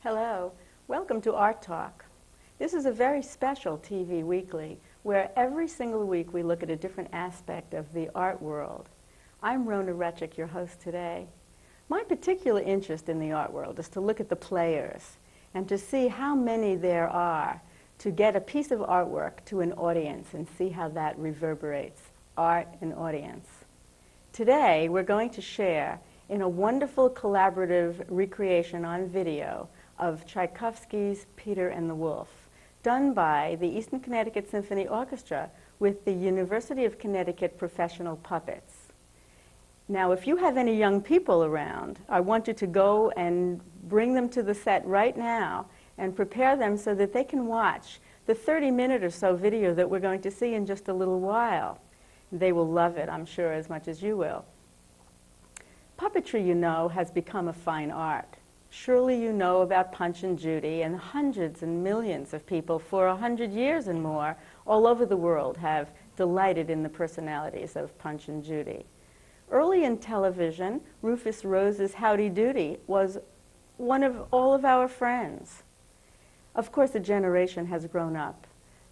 Hello. Welcome to Art Talk. This is a very special TV weekly where every single week we look at a different aspect of the art world. I'm Rona Rutchik, your host today. My particular interest in the art world is to look at the players and to see how many there are to get a piece of artwork to an audience and see how that reverberates art and audience. Today we're going to share in a wonderful collaborative recreation on video of Tchaikovsky's Peter and the Wolf, done by the Eastern Connecticut Symphony Orchestra with the University of Connecticut professional puppets. Now, if you have any young people around, I want you to go and bring them to the set right now and prepare them so that they can watch the 30-minute or so video that we're going to see in just a little while. They will love it, I'm sure, as much as you will. Puppetry, you know, has become a fine art. Surely you know about Punch and Judy, and hundreds and millions of people for 100 years and more all over the world have delighted in the personalities of Punch and Judy. Early in television, Rufus Rose's Howdy Doody was one of all of our friends. Of course, a generation has grown up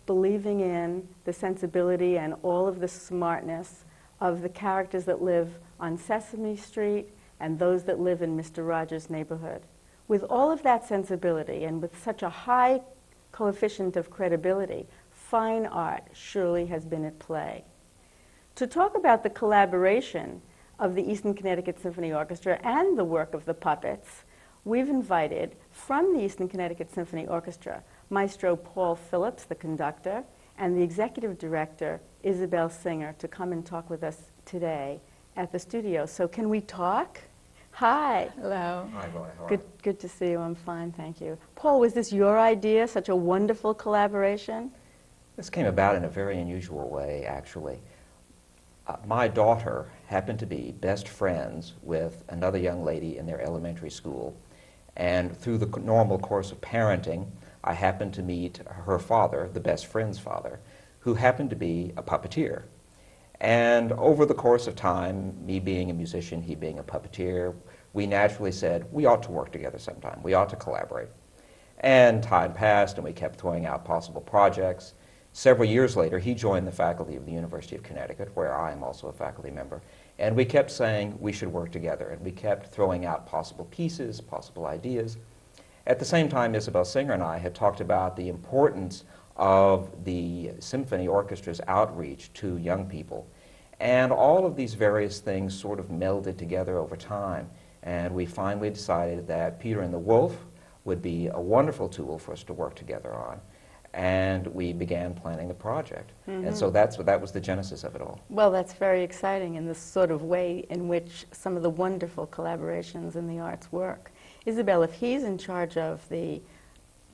believing in the sensibility and all of the smartness of the characters that live on Sesame Street and those that live in Mr. Rogers' neighborhood. With all of that sensibility and with such a high coefficient of credibility, fine art surely has been at play. To talk about the collaboration of the Eastern Connecticut Symphony Orchestra and the work of the puppets, we've invited from the Eastern Connecticut Symphony Orchestra Maestro Paul Phillips, the conductor, and the executive director, Isabelle Singer, to come and talk with us today at the studio. So can we talk? Hi. Hello. Hi, Rona. How are you? Good to see you. I'm fine, thank you. Paul, was this your idea, such a wonderful collaboration? This came about in a very unusual way, actually. My daughter happened to be best friends with another young lady in their elementary school, and through the normal course of parenting, I happened to meet her father, the best friend's father, who happened to be a puppeteer. And over the course of time, me being a musician, he being a puppeteer, we naturally said, we ought to work together sometime. We ought to collaborate. And time passed, and we kept throwing out possible projects. Several years later, he joined the faculty of the University of Connecticut, where I am also a faculty member. And we kept saying we should work together. And we kept throwing out possible pieces, possible ideas. At the same time, Isabelle Singer and I had talked about the importance of the symphony orchestra's outreach to young people. And all of these various things sort of melded together over time. And we finally decided that Peter and the Wolf would be a wonderful tool for us to work together on. And we began planning the project. Mm-hmm. And so that was the genesis of it all. Well, that's very exciting in the sort of way in which some of the wonderful collaborations in the arts work. Isabelle, if he's in charge of the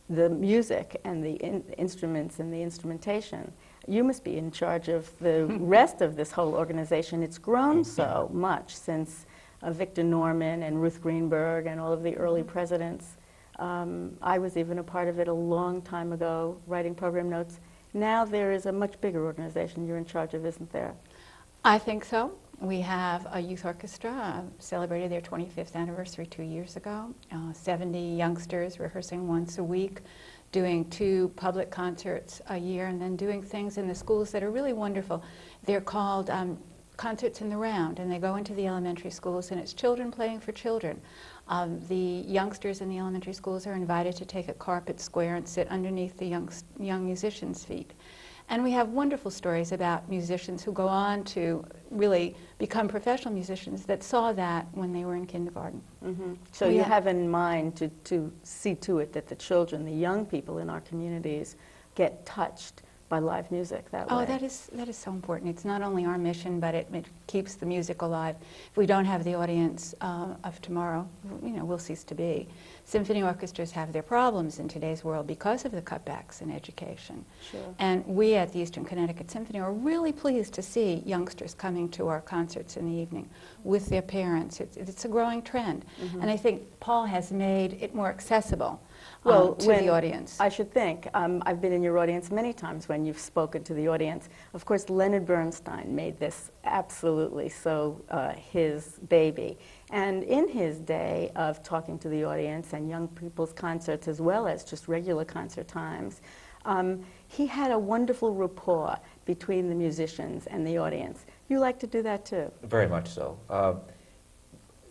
music and the instruments and the instrumentation, you must be in charge of the rest of this whole organization. It's grown so much since Victor Norman and Ruth Greenberg and all of the early presidents. I was even a part of it a long time ago, writing program notes. Now there is a much bigger organization you're in charge of, isn't there? I think so. We have a youth orchestra, celebrated their 25th anniversary 2 years ago. 70 youngsters rehearsing once a week, doing 2 public concerts a year, and then doing things in the schools that are really wonderful. They're called Concerts in the Round, and they go into the elementary schools, and it's children playing for children. The youngsters in the elementary schools are invited to take a carpet square and sit underneath the young musicians' feet. And we have wonderful stories about musicians who go on to really become professional musicians that saw that when they were in kindergarten. Mm-hmm. So you have in mind to see to it that the children, the young people in our communities, get touched by live music that way. Oh, that is so important. It's not only our mission, but it keeps the music alive. If we don't have the audience of tomorrow, we'll cease to be. Symphony orchestras have their problems in today's world because of the cutbacks in education. Sure. And we at the Eastern Connecticut Symphony are really pleased to see youngsters coming to our concerts in the evening with their parents. It's a growing trend. Mm-hmm. And I think Paul has made it more accessible to the audience. I should think. I've been in your audience many times when you've spoken to the audience. Of course, Leonard Bernstein made this absolutely so his baby. And in his day of talking to the audience and young people's concerts as well as just regular concert times, he had a wonderful rapport between the musicians and the audience. You like to do that too? Very much so.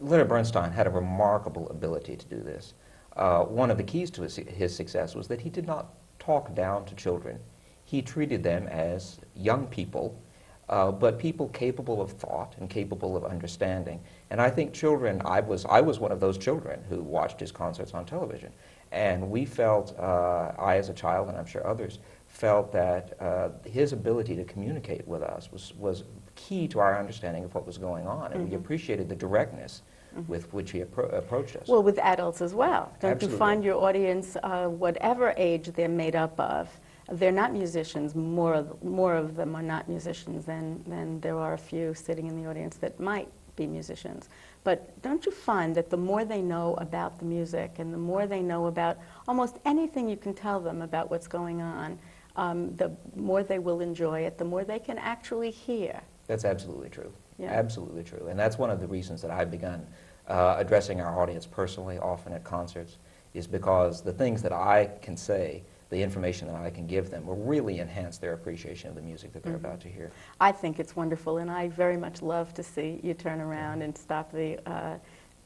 Leonard Bernstein had a remarkable ability to do this. One of the keys to his success was that he did not talk down to children. He treated them as young people, but people capable of thought and capable of understanding. And I think children, I was one of those children who watched his concerts on television. And we felt, I as a child, and I'm sure others, felt that his ability to communicate with us was key to our understanding of what was going on. And we appreciated the directness with which he approached us. Well, with adults as well. Don't Absolutely. you find your audience, whatever age they're made up of, they're not musicians. More of them are not musicians than there are a few sitting in the audience that might be musicians. But don't you find that the more they know about the music and the more they know about almost anything you can tell them about what's going on, the more they will enjoy it, the more they can actually hear? That's absolutely true. Yeah. Absolutely true. And that's one of the reasons that I've begun addressing our audience personally, often at concerts, is because the things that I can say, the information that I can give them, will really enhance their appreciation of the music that they're about to hear. I think it's wonderful, and I very much love to see you turn around and stop the,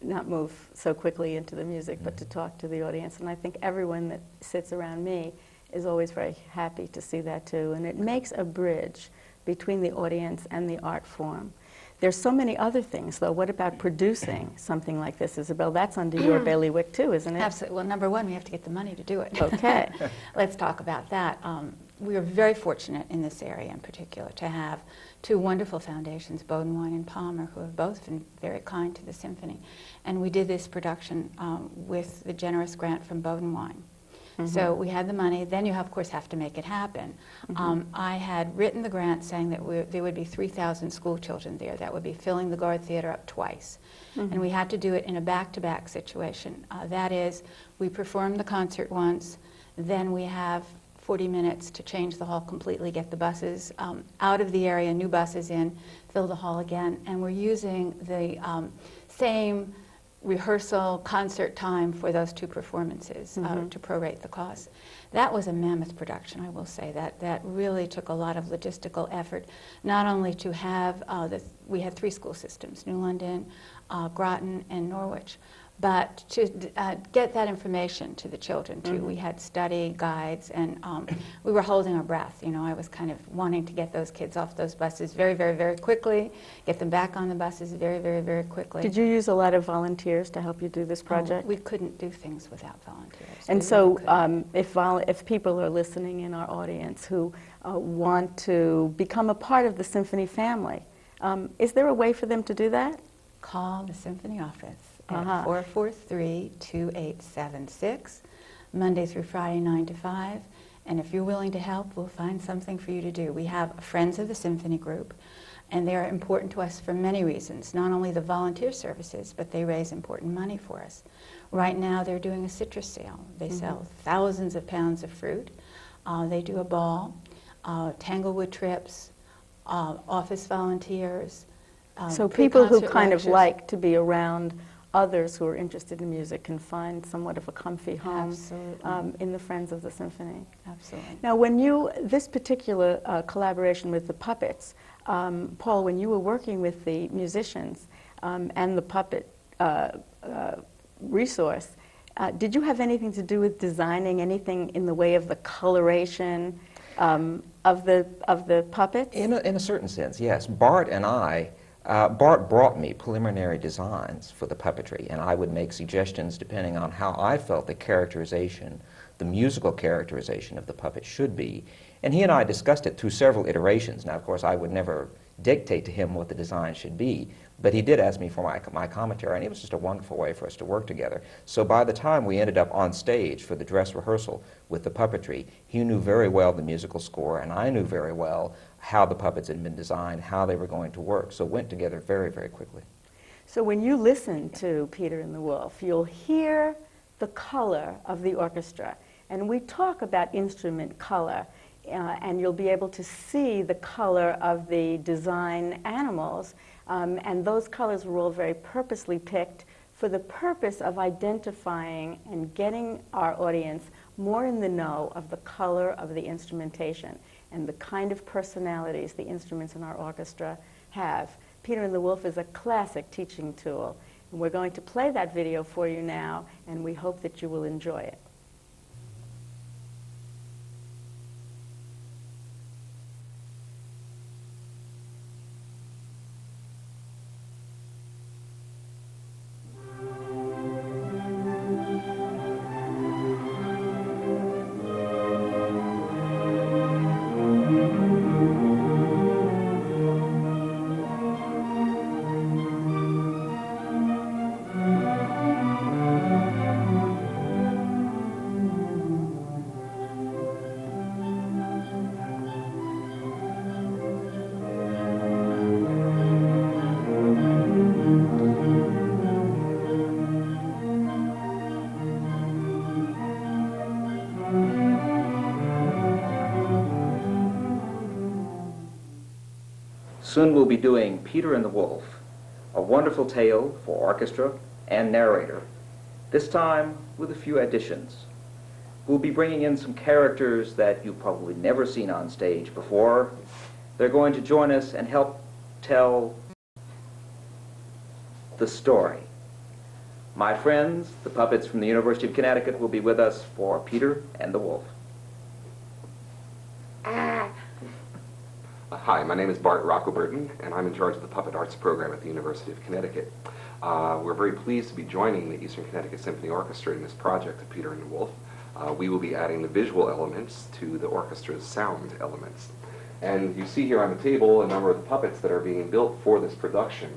not move so quickly into the music, but to talk to the audience. And I think everyone that sits around me is always very happy to see that too. And it makes a bridge between the audience and the art form. There's so many other things, though. What about producing something like this, Isabelle? That's under your bailiwick, too, isn't it? Absolutely. Well, number one, we have to get the money to do it. Okay. Let's talk about that. We are very fortunate in this area in particular to have two wonderful foundations, Bowden Wine and Palmer, who have both been very kind to the symphony. And we did this production with the generous grant from Bowden Wine. So we had the money. Then you, of course, have to make it happen. I had written the grant saying that there would be 3,000 school children there. That would be filling the Guard Theater up twice. And we had to do it in a back-to-back situation. That is, we perform the concert once, then we have 40 minutes to change the hall completely, get the buses out of the area, new buses in, fill the hall again, and we're using the same rehearsal, concert time for those two performances to prorate the cost. That was a mammoth production, I will say. That really took a lot of logistical effort, not only to have, we had 3 school systems, New London, Groton, and Norwich, but to get that information to the children too. We had study guides, and we were holding our breath. You know, I was kind of wanting to get those kids off those buses very, very, very quickly, get them back on the buses very, very, very quickly. Did you use a lot of volunteers to help you do this project? We couldn't do things without volunteers. And We so really couldn't. if people are listening in our audience who want to become a part of the symphony family, is there a way for them to do that? Call the symphony office at 443-2876, Monday through Friday, 9 to 5. And if you're willing to help, we'll find something for you to do. We have Friends of the Symphony Group, and they are important to us for many reasons, not only the volunteer services, but they raise important money for us. Right now, they're doing a citrus sale. They sell thousands of pounds of fruit. They do a ball, Tanglewood trips, office volunteers. So people who pre-concert kind of lectures. like to be around others who are interested in music can find somewhat of a comfy home in the Friends of the Symphony. Absolutely. Now, this particular collaboration with the puppets, Paul, when you were working with the musicians and the puppet resource, did you have anything to do with designing anything in the way of the coloration of the puppets? In a certain sense, yes. Bart and I, Bart brought me preliminary designs for the puppetry, and I would make suggestions depending on how I felt the characterization, the musical characterization of the puppet should be. And he and I discussed it through several iterations. Now, of course, I would never dictate to him what the design should be, but he did ask me for my commentary, and it was just a wonderful way for us to work together. So by the time we ended up on stage for the dress rehearsal with the puppetry, he knew very well the musical score, and I knew very well how the puppets had been designed, how they were going to work. So it went together very, very quickly. So when you listen to Peter and the Wolf, you'll hear the color of the orchestra. And we talk about instrument color, and you'll be able to see the color of the design animals And those colors were all very purposely picked for the purpose of identifying and getting our audience more in the know of the color of the instrumentation and the kind of personalities the instruments in our orchestra have. Peter and the Wolf is a classic teaching tool. And we're going to play that video for you now, and we hope that you will enjoy it. Soon we'll be doing Peter and the Wolf, a wonderful tale for orchestra and narrator, this time with a few additions. We'll be bringing in some characters that you've probably never seen on stage before. They're going to join us and help tell the story. My friends, the puppets from the University of Connecticut, will be with us for Peter and the Wolf. Hi, my name is Bart Roccoburton, and I'm in charge of the Puppet Arts program at the University of Connecticut. We're very pleased to be joining the Eastern Connecticut Symphony Orchestra in this project of Peter and the Wolf. We will be adding the visual elements to the orchestra's sound elements. And you see here on the table a number of the puppets that are being built for this production.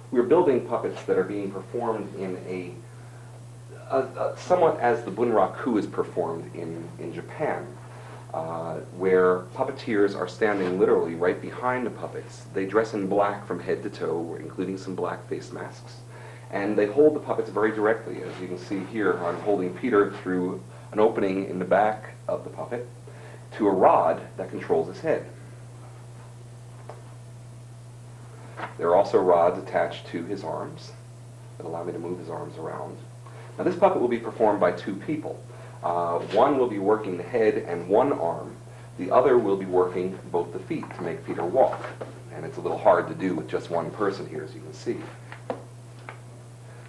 We're building puppets that are being performed in somewhat as the bunraku is performed in Japan. Where puppeteers are standing literally right behind the puppets. They dress in black from head to toe, including some black face masks. And they hold the puppets very directly. As you can see here, I'm holding Peter through an opening in the back of the puppet to a rod that controls his head. There are also rods attached to his arms that allow me to move his arms around. Now this puppet will be performed by two people. One will be working the head and one arm. The other will be working both the feet to make Peter walk. And it's a little hard to do with just one person here, as you can see.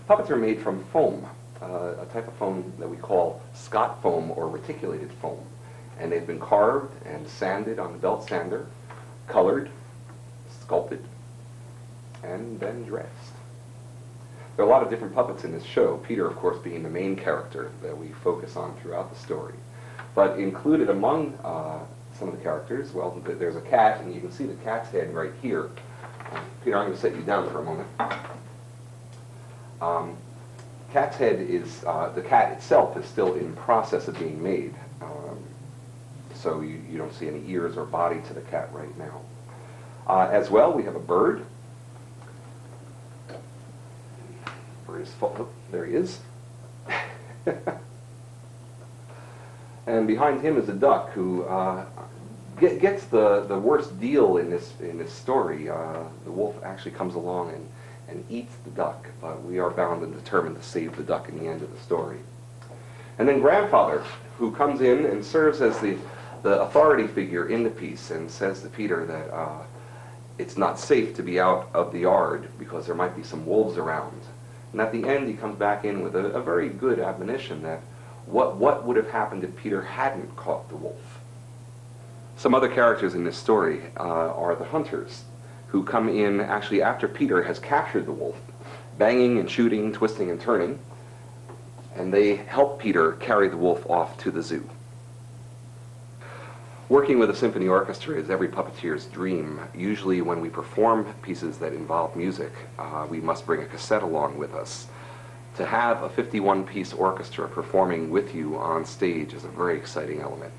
Puppets are made from foam, a type of foam that we call Scott foam or reticulated foam. And they've been carved and sanded on the belt sander, colored, sculpted, and then dressed. There are a lot of different puppets in this show, Peter, of course, being the main character that we focus on throughout the story. But included among some of the characters, well, there's a cat, and you can see the cat's head right here. Peter, I'm going to set you down for a moment. Cat's head is, the cat itself is still in process of being made. So you don't see any ears or body to the cat right now. As well, we have a bird. Oh, there he is. And behind him is a duck who gets the worst deal in this story. The wolf actually comes along and eats the duck, but we are bound and determined to save the duck in the end of the story. And then Grandfather, who comes in and serves as the authority figure in the piece and says to Peter that it's not safe to be out of the yard because there might be some wolves around. And at the end, he comes back in with a very good admonition that what would have happened if Peter hadn't caught the wolf. Some other characters in this story are the hunters, who come in actually after Peter has captured the wolf, banging and shooting, twisting and turning, and they help Peter carry the wolf off to the zoo. Working with a symphony orchestra is every puppeteer's dream. Usually when we perform pieces that involve music, we must bring a cassette along with us. To have a 51-piece orchestra performing with you on stage is a very exciting element.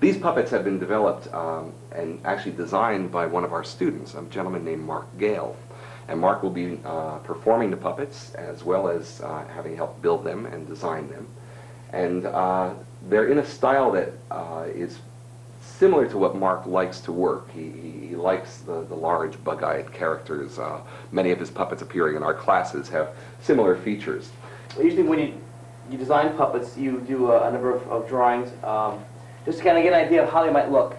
These puppets have been developed and actually designed by one of our students, a gentleman named Mark Gale. And Mark will be performing the puppets as well as having helped build them and design them. And they're in a style that is similar to what Mark likes to work. He likes the large bug-eyed characters. Many of his puppets appearing in our classes have similar features. Usually when you design puppets, you do a number of drawings just to kind of get an idea of how they might look,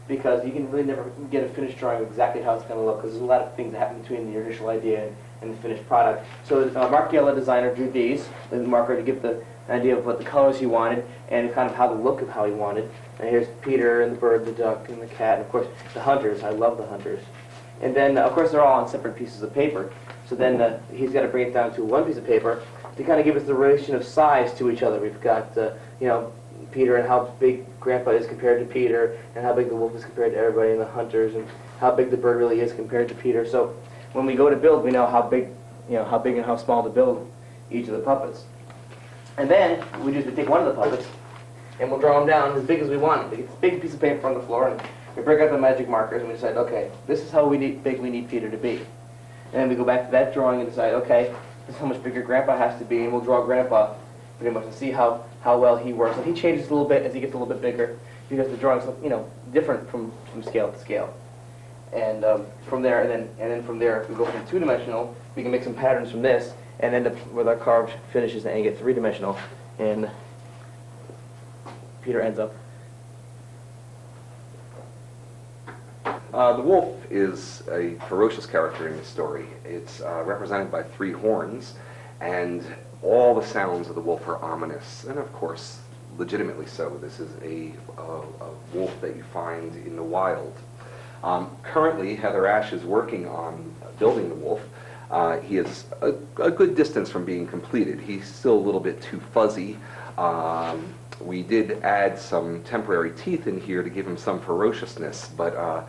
because you can really never get a finished drawing of exactly how it's going to look, because there's a lot of things that happen between your initial idea and the finished product. So Mark Gala, designer, drew these, the marker, to give the idea of what the colors he wanted and kind of how the look of how he wanted. And here's Peter and the bird, the duck, and the cat, and of course the hunters. I love the hunters. And then of course they're all on separate pieces of paper. So then he's got to bring it down to one piece of paper to kind of give us the relation of size to each other. We've got you know, Peter and how big Grandpa is compared to Peter, and how big the wolf is compared to everybody, and the hunters, and how big the bird really is compared to Peter. So when we go to build, we know how big, and how small to build each of the puppets. And then we take one of the puppets, and we'll draw them down as big as we want. We get this big piece of paper on the floor, and we break out the magic markers, and we decide, okay, this is how big we need Peter to be. And then we go back to that drawing and decide, okay, this is how much bigger Grandpa has to be, and we'll draw Grandpa pretty much and see how well he works. And he changes a little bit as he gets a little bit bigger, because the drawings look, different from scale to scale. And from there, and then from there, if we go from two-dimensional, we can make some patterns from this, and end up with our carved finishes and get three-dimensional. And Peter ends up. The wolf is a ferocious character in the story. It's represented by 3 horns, and all the sounds of the wolf are ominous, and of course, legitimately so. This is a wolf that you find in the wild. Currently, Heather Ash is working on building the wolf. He is a good distance from being completed. He's still a little bit too fuzzy. We did add some temporary teeth in here to give him some ferociousness, but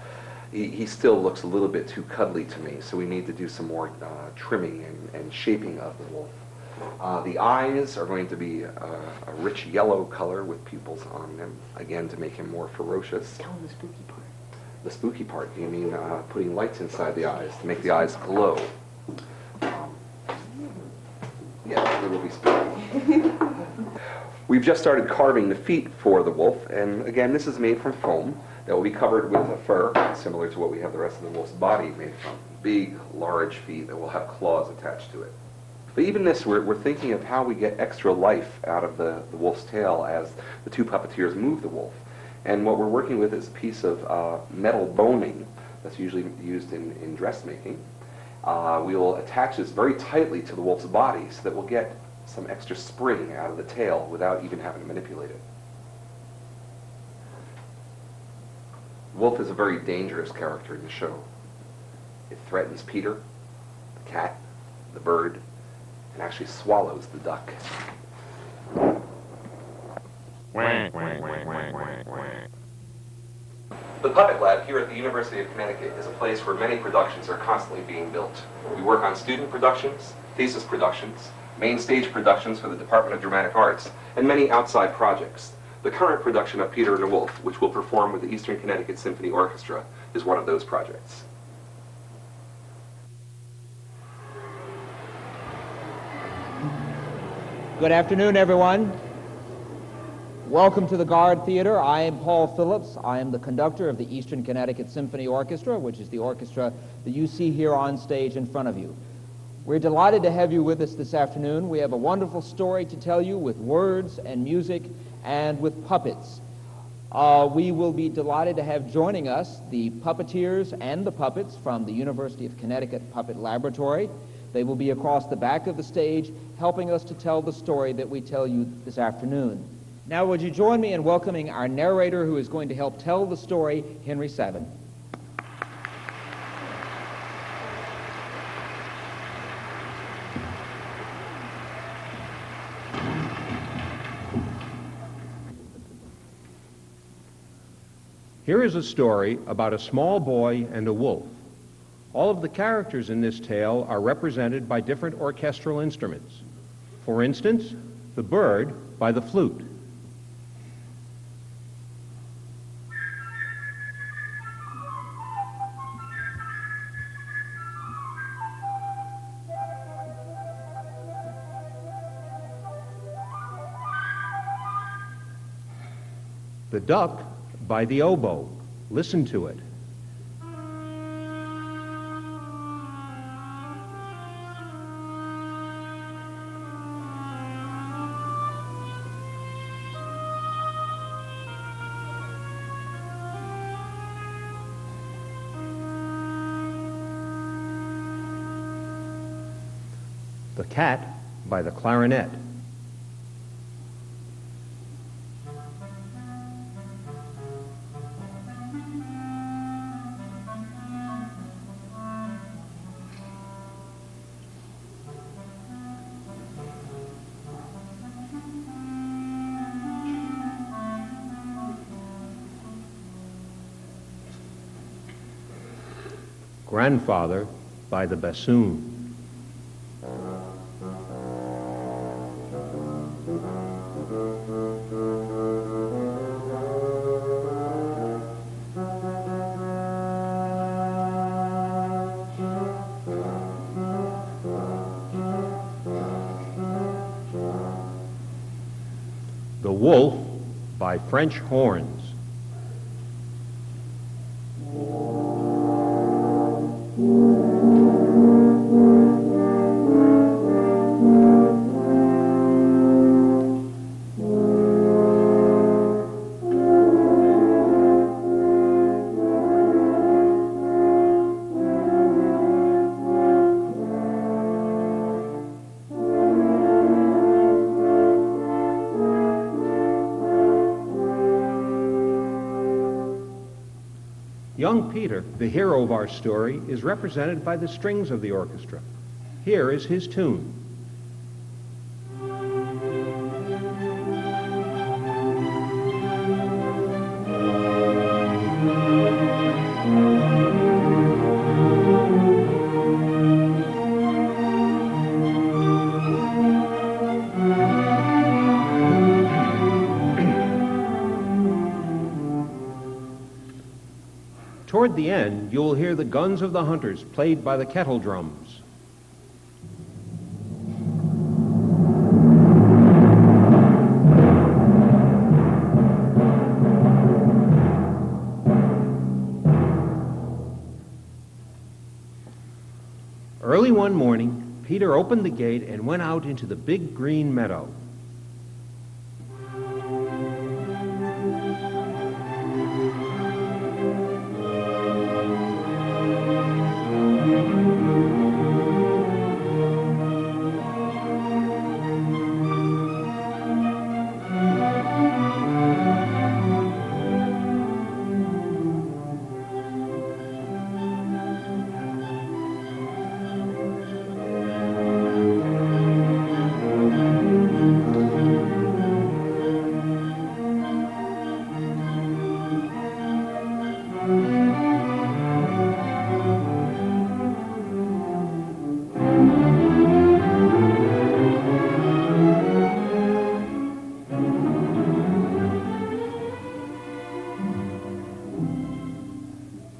he still looks a little bit too cuddly to me, so we need to do some more trimming and shaping of the wolf. The eyes are going to be a rich yellow color with pupils on them, again to make him more ferocious. Tell him the spooky part. The spooky part, you mean putting lights inside the eyes to make the eyes glow. Yeah, it will be spooky. We've just started carving the feet for the wolf, and again, this is made from foam that will be covered with a fur, similar to what we have the rest of the wolf's body made from. Big, large feet that will have claws attached to it. But even this, we're thinking of how we get extra life out of the wolf's tail as the 2 puppeteers move the wolf. And what we're working with is a piece of metal boning that's usually used in dressmaking. We will attach this very tightly to the wolf's body so that we'll get some extra spring out of the tail without even having to manipulate it. The wolf is a very dangerous character in the show. It threatens Peter, the cat, the bird, and actually swallows the duck. The Puppet Lab here at the University of Connecticut is a place where many productions are constantly being built. We work on student productions, thesis productions, main stage productions for the Department of Dramatic Arts, and many outside projects. The current production of Peter and the Wolf, which will perform with the Eastern Connecticut Symphony Orchestra, is one of those projects. Good afternoon, everyone. Welcome to the Guard Theater. I am Paul Phillips. I am the conductor of the Eastern Connecticut Symphony Orchestra, which is the orchestra that you see here on stage in front of you. We're delighted to have you with us this afternoon. We have a wonderful story to tell you with words and music and with puppets. We will be delighted to have joining us the puppeteers and the puppets from the University of Connecticut Puppet Laboratory. They will be across the back of the stage helping us to tell the story that we tell you this afternoon. Now would you join me in welcoming our narrator who is going to help tell the story, Henry Savin. Here is a story about a small boy and a wolf. All of the characters in this tale are represented by different orchestral instruments. For instance, the bird by the flute. The duck by the oboe. Listen to it. The Cat by the clarinet. Grandfather by the bassoon. The Wolf by French horns. Young Peter, the hero of our story, is represented by the strings of the orchestra. Here is his tune. Toward the end, you will hear the guns of the hunters played by the kettle drums. Early one morning, Peter opened the gate and went out into the big green meadow.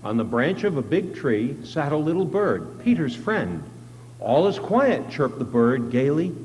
On the branch of a big tree sat a little bird, Peter's friend. "All is quiet," chirped the bird gaily.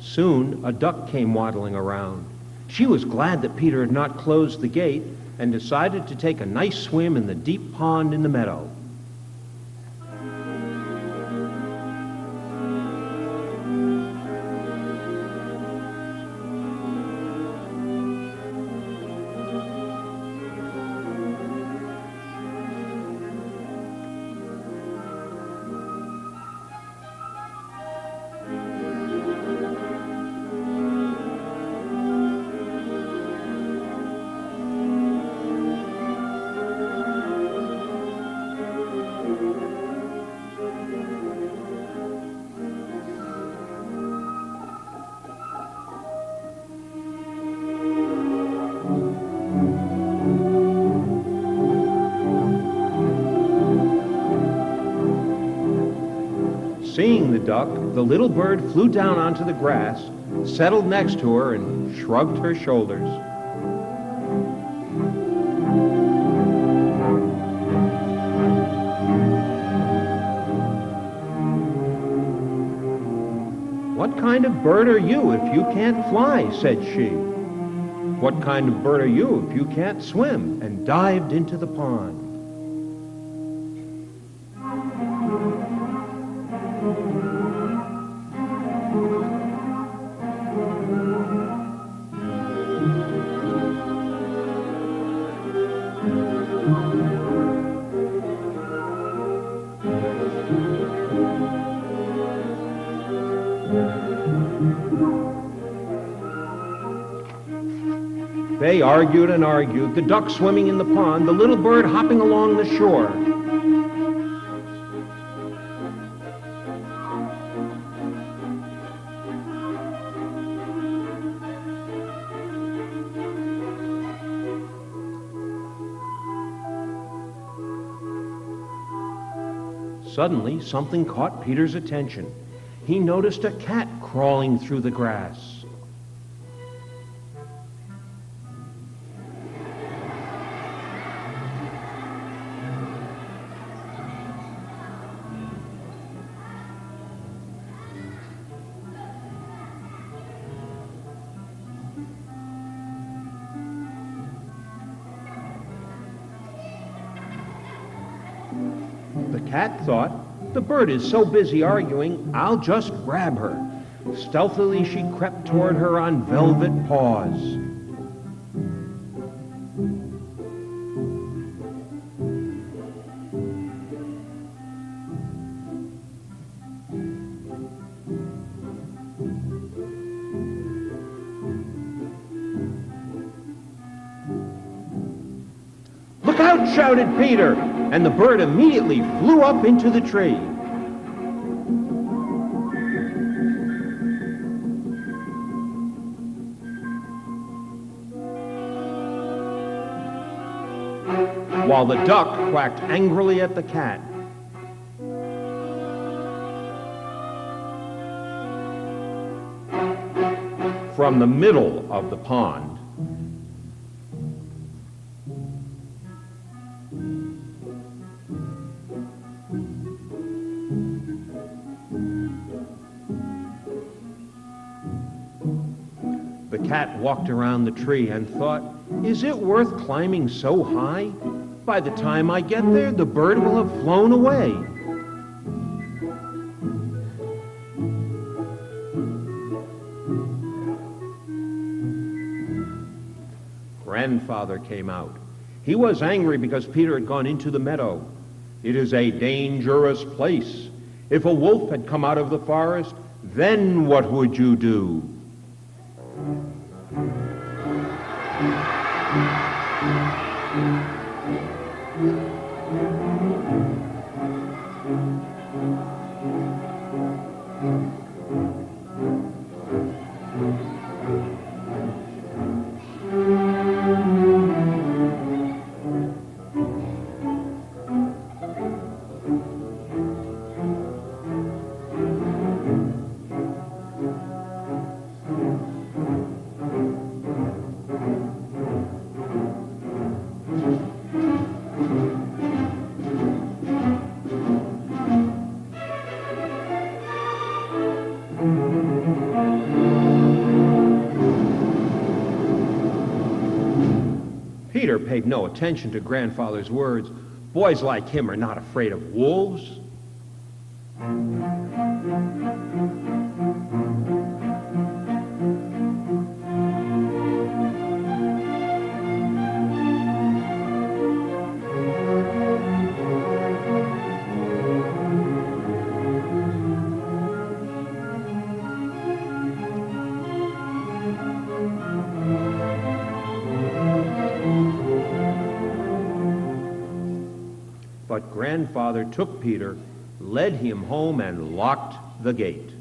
Soon, a duck came waddling around. She was glad that Peter had not closed the gate and decided to take a nice swim in the deep pond in the meadow. Seeing the duck, the little bird flew down onto the grass, settled next to her, and shrugged her shoulders. "What kind of bird are you if you can't fly?" said she. "What kind of bird are you if you can't swim?" and dived into the pond. They argued and argued, the duck swimming in the pond, the little bird hopping along the shore. Suddenly, something caught Peter's attention. He noticed a cat crawling through the grass. The cat thought, "The bird is so busy arguing, I'll just grab her." Stealthily she crept toward her on velvet paws. "Look out!" shouted Peter, and the bird immediately flew up into the tree. While the duck quacked angrily at the cat. From the middle of the pond, the cat walked around the tree and thought, "Is it worth climbing so high? By the time I get there, the bird will have flown away." Grandfather came out. He was angry because Peter had gone into the meadow. "It is a dangerous place. If a wolf had come out of the forest, then what would you do?" Peter paid no attention to grandfather's words. Boys like him are not afraid of wolves. But grandfather took Peter, led him home, and locked the gate.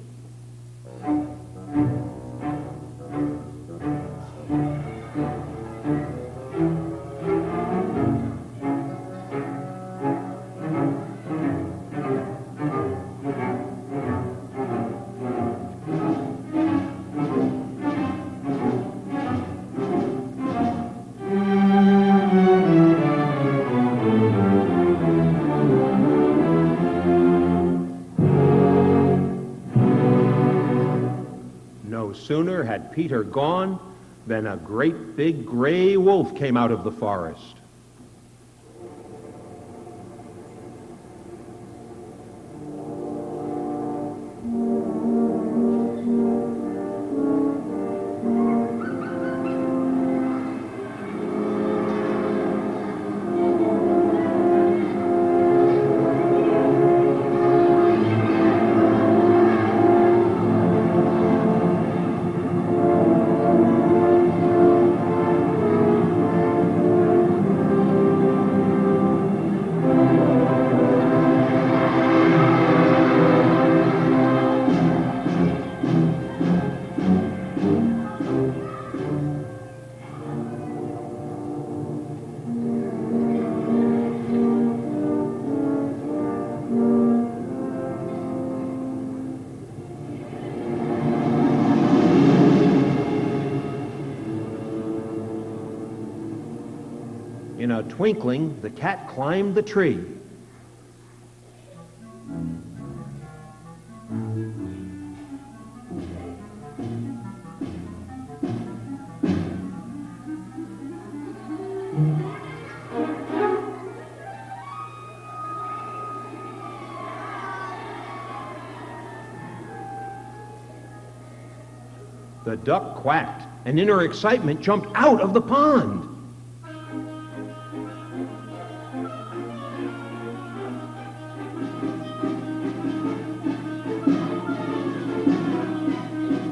No sooner had Peter gone than a great big gray wolf came out of the forest. In a twinkling, the cat climbed the tree. The duck quacked, and in her excitement jumped out of the pond.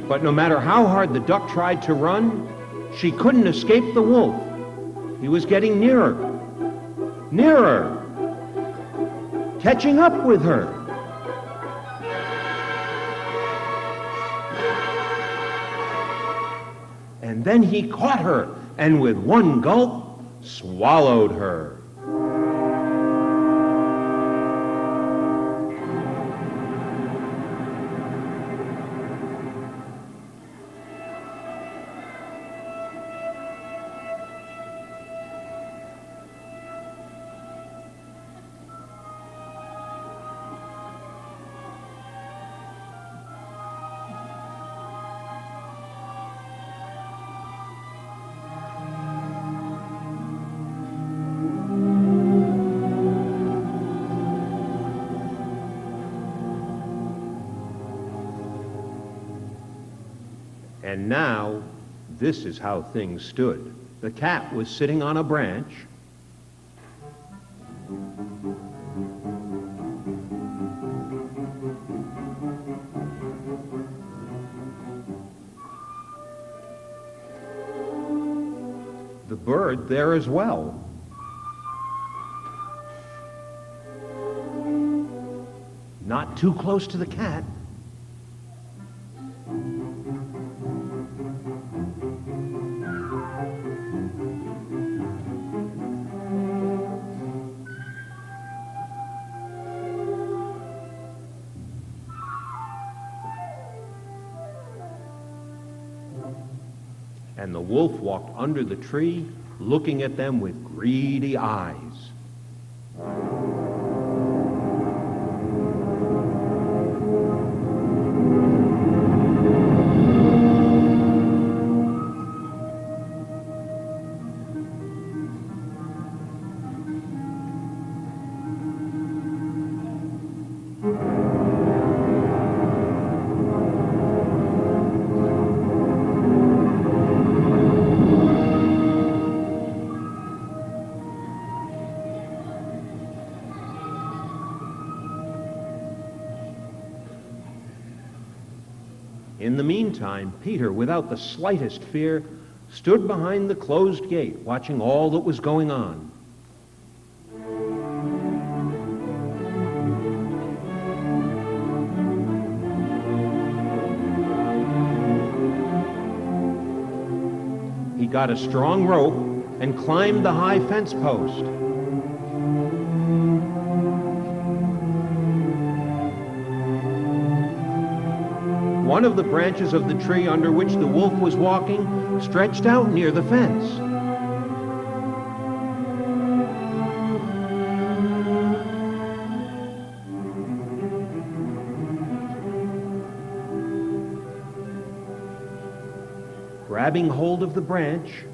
But no matter how hard the duck tried to run, she couldn't escape the wolf. He was getting nearer, nearer, catching up with her. And then he caught her, and with one gulp, swallowed her. And now, this is how things stood. The cat was sitting on a branch. The bird there as well. Not too close to the cat. And the wolf walked under the tree, looking at them with greedy eyes. In the meantime, Peter, without the slightest fear, stood behind the closed gate, watching all that was going on. He got a strong rope and climbed the high fence post. One of the branches of the tree under which the wolf was walking stretched out near the fence. Grabbing hold of the branch,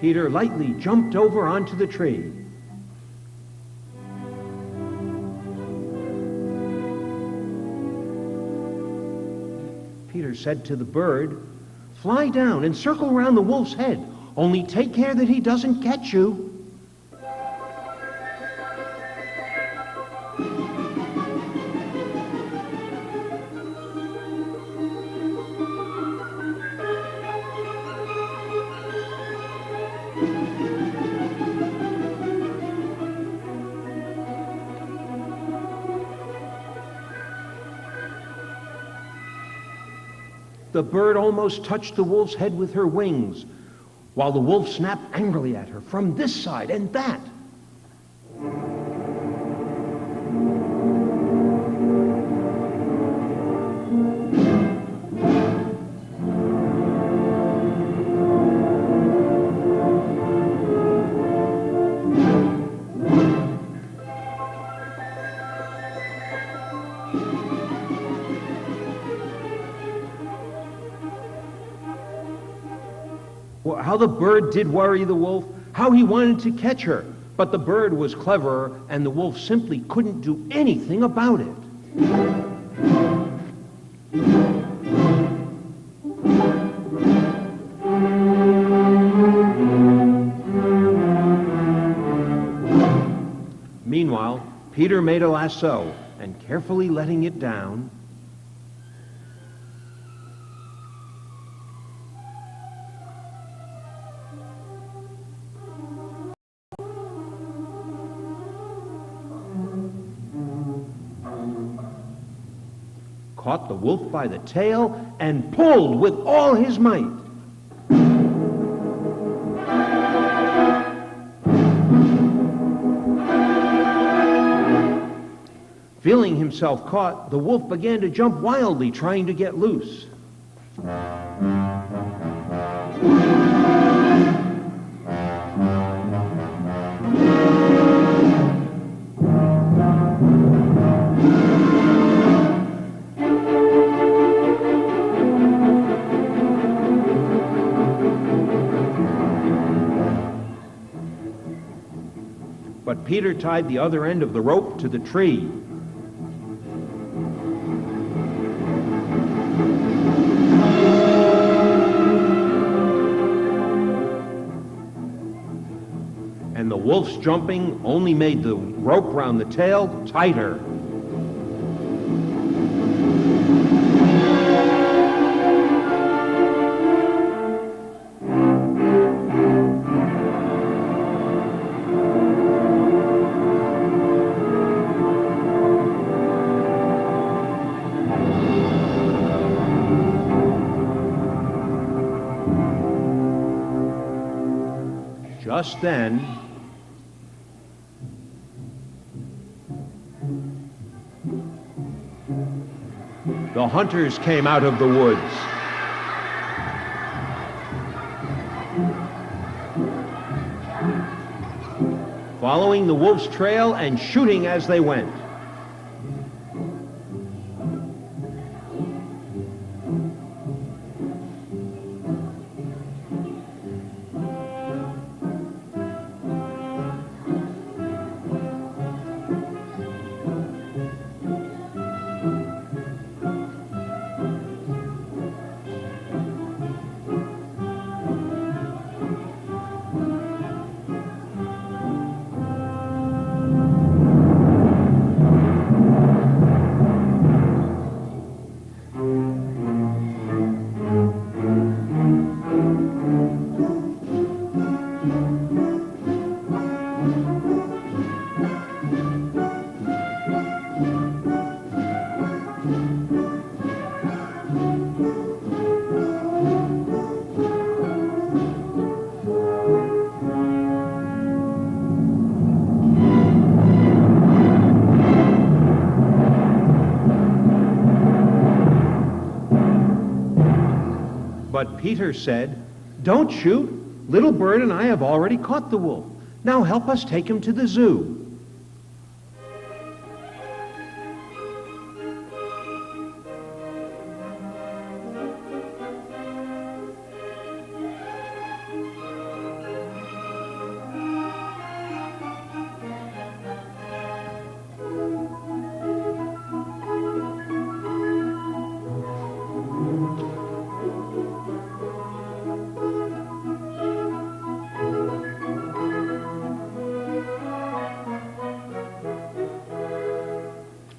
Peter lightly jumped over onto the tree. Peter said to the bird, "Fly down and circle around the wolf's head. Only take care that he doesn't catch you." The bird almost touched the wolf's head with her wings, while the wolf snapped angrily at her from this side and that. How the bird did worry the wolf, how he wanted to catch her. But the bird was cleverer, and the wolf simply couldn't do anything about it. Meanwhile, Peter made a lasso, and carefully letting it down, caught the wolf by the tail and pulled with all his might. Feeling himself caught, the wolf began to jump wildly, trying to get loose. But Peter tied the other end of the rope to the tree. And the wolf's jumping only made the rope round the tail tighter. Just then, the hunters came out of the woods. Following the wolf's trail and shooting as they went. Peter said, "Don't shoot. Little Bird and I have already caught the wolf. Now help us take him to the zoo."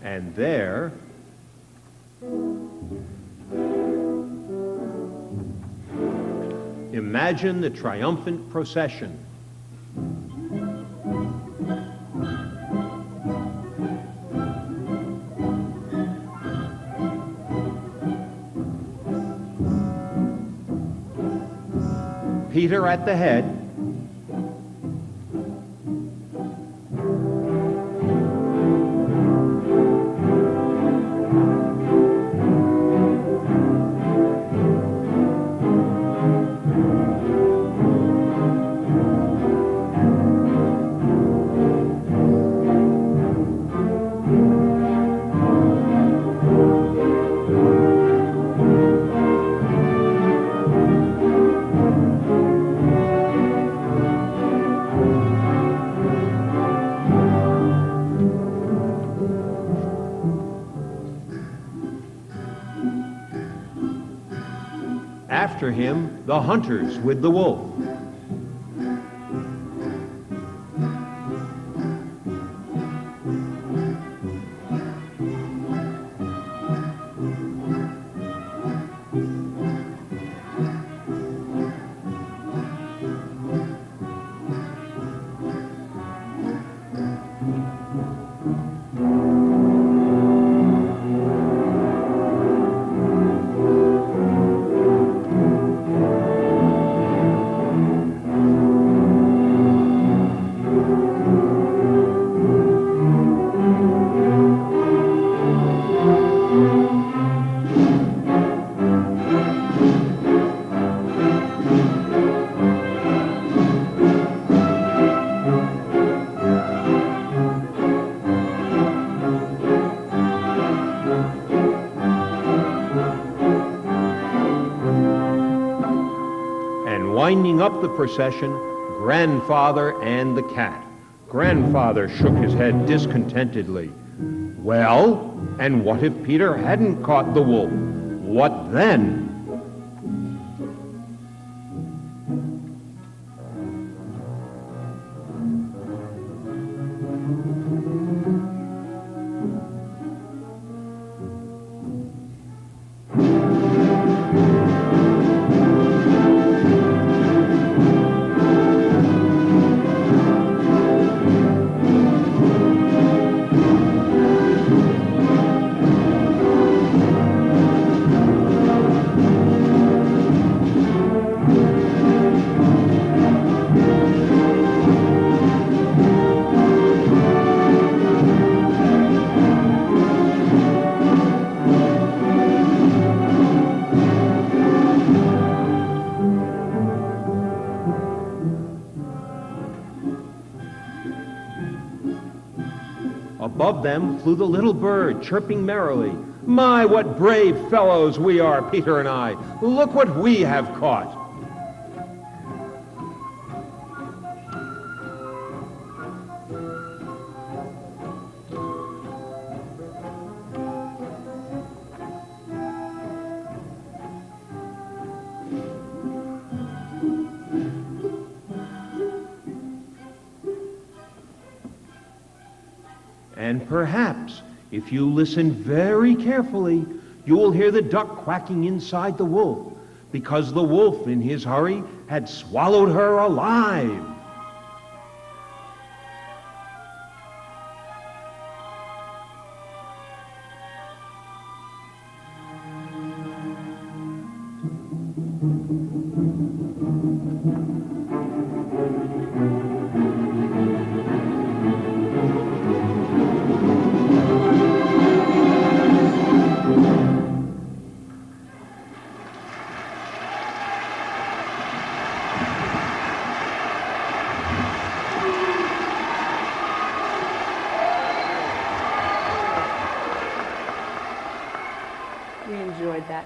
And there, imagine the triumphant procession. Peter at the head, after him, the hunters with the wolf. Winding up the procession, Grandfather and the cat. Grandfather shook his head discontentedly. Well, and what if Peter hadn't caught the wolf? What then? Above them flew the little bird, chirping merrily. My, what brave fellows we are, Peter and I. Look what we have caught. And perhaps, if you listen very carefully, you will hear the duck quacking inside the wolf, because the wolf, in his hurry, had swallowed her alive.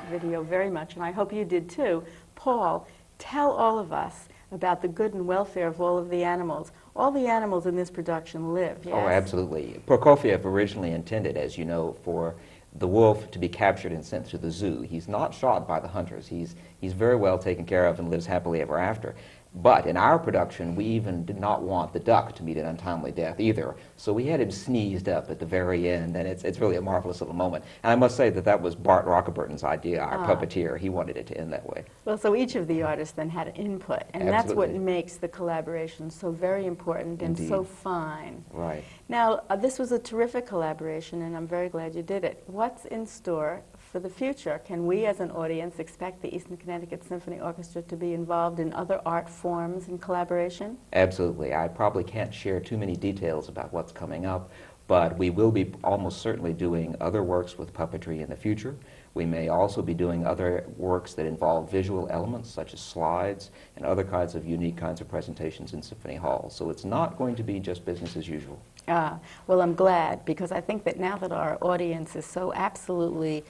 video very much, and I hope you did too. Paul, tell all of us about the good and welfare of all of the animals. All the animals in this production live, yes? Oh, absolutely. Prokofiev originally intended, as you know, for the wolf to be captured and sent to the zoo. He's not shot by the hunters. He's very well taken care of and lives happily ever after. But in our production, we even did not want the duck to meet an untimely death either. So we had him sneezed up at the very end, and it's really a marvelous little moment. And I must say that that was Bart Rockerburton's idea, our puppeteer. He wanted it to end that way. Well, so each of the artists then had input, and that's what Absolutely. makes the collaboration so very important and Indeed. so fine. Right. Now, this was a terrific collaboration, and I'm very glad you did it. What's in store for the future? Can we, as an audience, expect the Eastern Connecticut Symphony Orchestra to be involved in other art forms and collaboration? Absolutely. I probably can't share too many details about what's coming up, but we will be almost certainly doing other works with puppetry in the future. We may also be doing other works that involve visual elements, such as slides and other kinds of unique kinds of presentations in Symphony Hall. So it's not going to be just business as usual. Well, I'm glad, because I think that now that our audience is so absolutely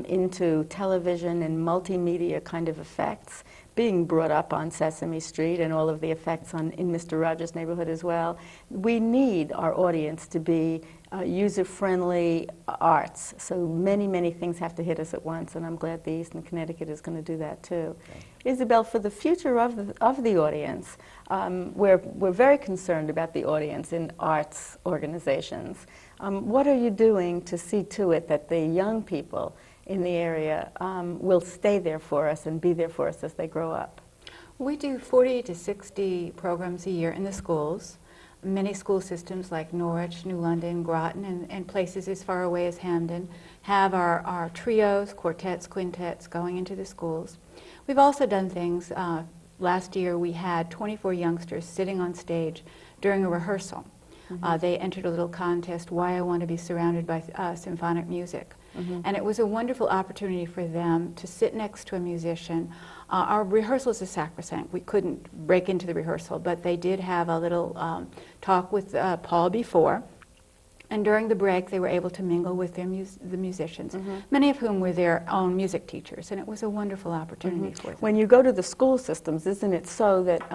into television and multimedia kind of effects, being brought up on Sesame Street and all of the effects in Mr. Rogers' Neighborhood as well, we need our audience to be user-friendly arts. So many, many things have to hit us at once, and I'm glad the Eastern Connecticut is going to do that too. Okay. Isabelle, for the future of the audience, we're very concerned about the audience in arts organizations. What are you doing to see to it that the young people in the area will stay there for us and be there for us as they grow up? We do 40 to 60 programs a year in the schools. Many school systems like Norwich, New London, Groton, and places as far away as Hamden have our trios, quartets, quintets going into the schools. We've also done things. Last year we had 24 youngsters sitting on stage during a rehearsal. Mm-hmm. They entered a little contest, Why I Want to Be Surrounded by Symphonic Music. Mm-hmm. And it was a wonderful opportunity for them to sit next to a musician. Our rehearsals are sacrosanct. We couldn't break into the rehearsal, but they did have a little talk with Paul before. And during the break, they were able to mingle with the musicians, mm-hmm. many of whom were their own music teachers. And it was a wonderful opportunity mm-hmm. for them. When you go to the school systems, isn't it so that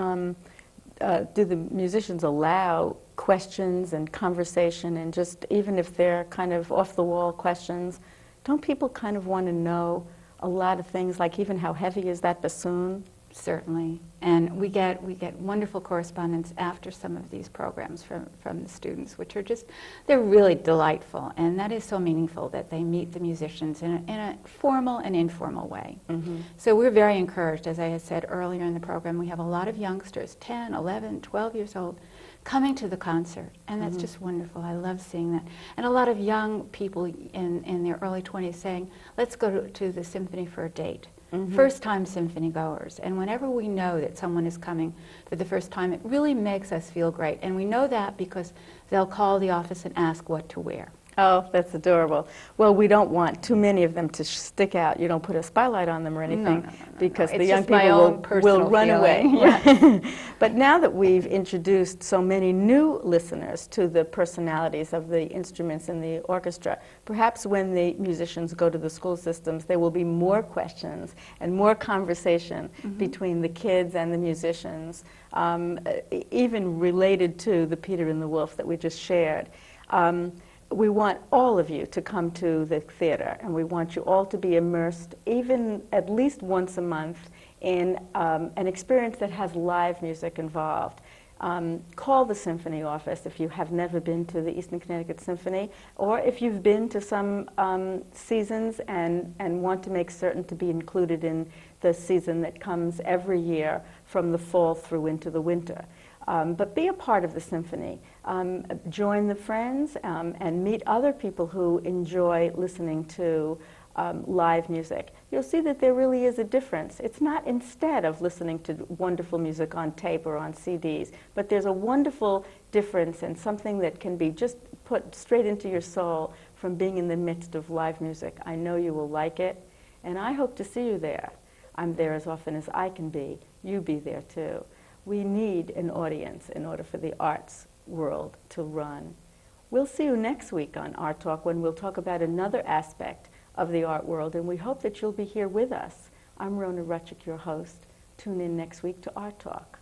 do the musicians allow questions and conversation, and just even if they're kind of off-the-wall questions, don't people kind of want to know a lot of things, like even how heavy is that bassoon? Certainly. And we get wonderful correspondence after some of these programs from the students, which are just, they're really delightful. And that is so meaningful that they meet the musicians in a formal and informal way. Mm-hmm. So we're very encouraged, as I had said earlier in the program, we have a lot of youngsters, 10, 11, 12 years old, coming to the concert, and that's mm-hmm. just wonderful. I love seeing that. And a lot of young people in their early 20s saying, let's go to the symphony for a date. Mm-hmm. First-time symphony goers. And whenever we know that someone is coming for the first time, it really makes us feel great. And we know that because they'll call the office and ask what to wear. Oh, that's adorable. Well, we don't want too many of them to stick out. You don't put a spotlight on them or anything, because the young people will run away. Yeah. But now that we've introduced so many new listeners to the personalities of the instruments in the orchestra, perhaps when the musicians go to the school systems, there will be more questions and more conversation mm-hmm. between the kids and the musicians, even related to the Peter and the Wolf that we just shared. We want all of you to come to the theater, and we want you all to be immersed, even at least once a month, in an experience that has live music involved. Call the symphony office if you have never been to the Eastern Connecticut Symphony, or if you've been to some seasons and want to make certain to be included in the season that comes every year from the fall through into the winter. But be a part of the symphony. Join the friends and meet other people who enjoy listening to live music. You'll see that there really is a difference. It's not instead of listening to wonderful music on tape or on CDs, but there's a wonderful difference and something that can be just put straight into your soul from being in the midst of live music. I know you will like it, and I hope to see you there. I'm there as often as I can be. You be there too. We need an audience in order for the arts world to run. We'll see you next week on Art Talk, when we'll talk about another aspect of the art world, and we hope that you'll be here with us. I'm Rona Rutchik, your host. Tune in next week to Art Talk.